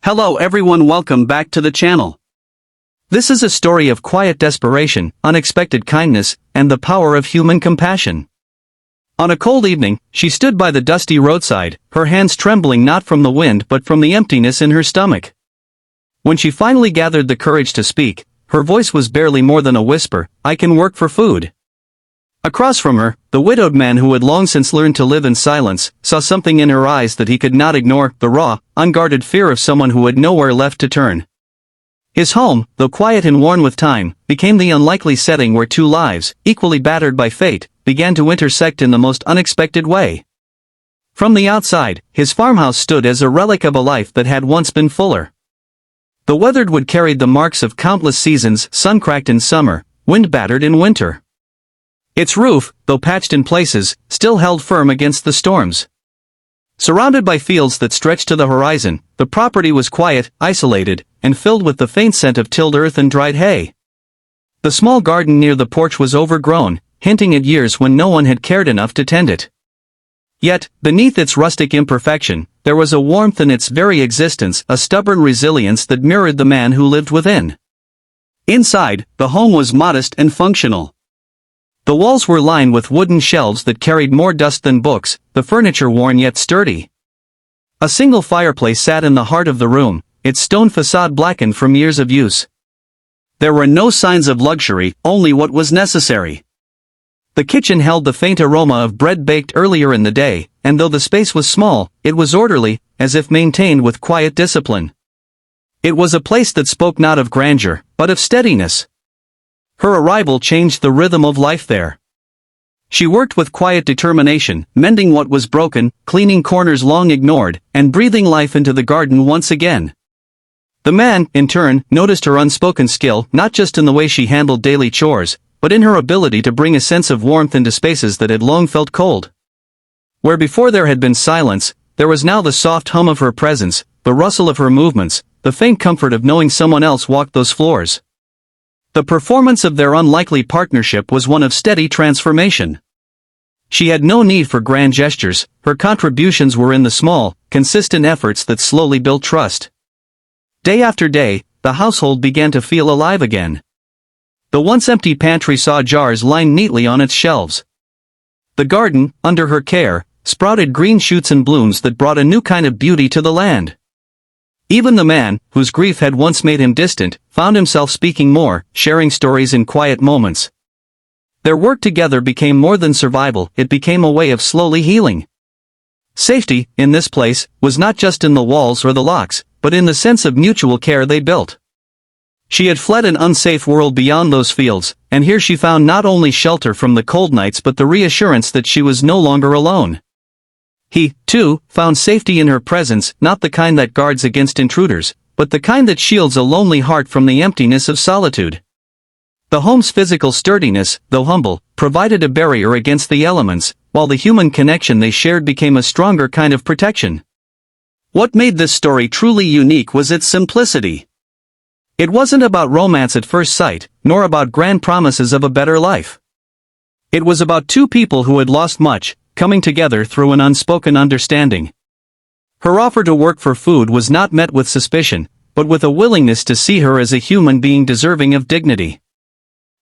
Hello everyone, welcome back to the channel. This is a story of quiet desperation, unexpected kindness, and the power of human compassion. On a cold evening, she stood by the dusty roadside, her hands trembling not from the wind but from the emptiness in her stomach. When she finally gathered the courage to speak, her voice was barely more than a whisper, "I can work for food." Across from her, the widowed man who had long since learned to live in silence, saw something in her eyes that he could not ignore, the raw, unguarded fear of someone who had nowhere left to turn. His home, though quiet and worn with time, became the unlikely setting where two lives, equally battered by fate, began to intersect in the most unexpected way. From the outside, his farmhouse stood as a relic of a life that had once been fuller. The weathered wood carried the marks of countless seasons, sun-cracked in summer, wind-battered in winter. Its roof, though patched in places, still held firm against the storms. Surrounded by fields that stretched to the horizon, the property was quiet, isolated, and filled with the faint scent of tilled earth and dried hay. The small garden near the porch was overgrown, hinting at years when no one had cared enough to tend it. Yet, beneath its rustic imperfection, there was a warmth in its very existence, a stubborn resilience that mirrored the man who lived within. Inside, the home was modest and functional. The walls were lined with wooden shelves that carried more dust than books, the furniture worn yet sturdy. A single fireplace sat in the heart of the room, its stone facade blackened from years of use. There were no signs of luxury, only what was necessary. The kitchen held the faint aroma of bread baked earlier in the day, and though the space was small, it was orderly, as if maintained with quiet discipline. It was a place that spoke not of grandeur, but of steadiness. Her arrival changed the rhythm of life there. She worked with quiet determination, mending what was broken, cleaning corners long ignored, and breathing life into the garden once again. The man, in turn, noticed her unspoken skill, not just in the way she handled daily chores, but in her ability to bring a sense of warmth into spaces that had long felt cold. Where before there had been silence, there was now the soft hum of her presence, the rustle of her movements, the faint comfort of knowing someone else walked those floors. The performance of their unlikely partnership was one of steady transformation. She had no need for grand gestures, her contributions were in the small, consistent efforts that slowly built trust. Day after day, the household began to feel alive again. The once empty pantry saw jars lined neatly on its shelves. The garden, under her care, sprouted green shoots and blooms that brought a new kind of beauty to the land. Even the man, whose grief had once made him distant, found himself speaking more, sharing stories in quiet moments. Their work together became more than survival, it became a way of slowly healing. Safety, in this place, was not just in the walls or the locks, but in the sense of mutual care they built. She had fled an unsafe world beyond those fields, and here she found not only shelter from the cold nights but the reassurance that she was no longer alone. He, too, found safety in her presence, not the kind that guards against intruders, but the kind that shields a lonely heart from the emptiness of solitude. The home's physical sturdiness, though humble, provided a barrier against the elements, while the human connection they shared became a stronger kind of protection. What made this story truly unique was its simplicity. It wasn't about romance at first sight, nor about grand promises of a better life. It was about two people who had lost much, coming together through an unspoken understanding. Her offer to work for food was not met with suspicion, but with a willingness to see her as a human being deserving of dignity.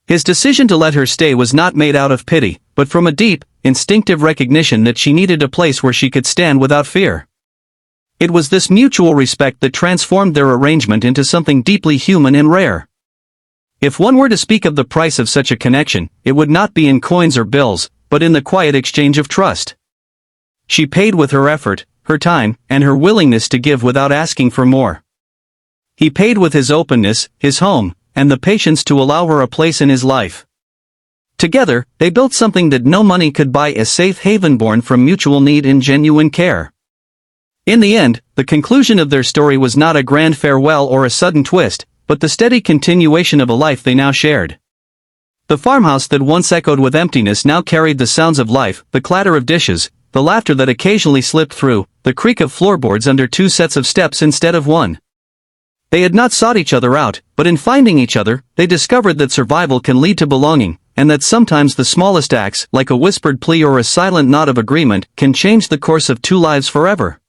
His decision to let her stay was not made out of pity, but from a deep, instinctive recognition that she needed a place where she could stand without fear. It was this mutual respect that transformed their arrangement into something deeply human and rare. If one were to speak of the price of such a connection, it would not be in coins or bills, but in the quiet exchange of trust. She paid with her effort, her time, and her willingness to give without asking for more. He paid with his openness, his home, and the patience to allow her a place in his life. Together, they built something that no money could buy, a safe haven born from mutual need and genuine care. In the end, the conclusion of their story was not a grand farewell or a sudden twist, but the steady continuation of a life they now shared. The farmhouse that once echoed with emptiness now carried the sounds of life, the clatter of dishes, the laughter that occasionally slipped through, the creak of floorboards under two sets of steps instead of one. They had not sought each other out, but in finding each other, they discovered that survival can lead to belonging, and that sometimes the smallest acts, like a whispered plea or a silent nod of agreement, can change the course of two lives forever.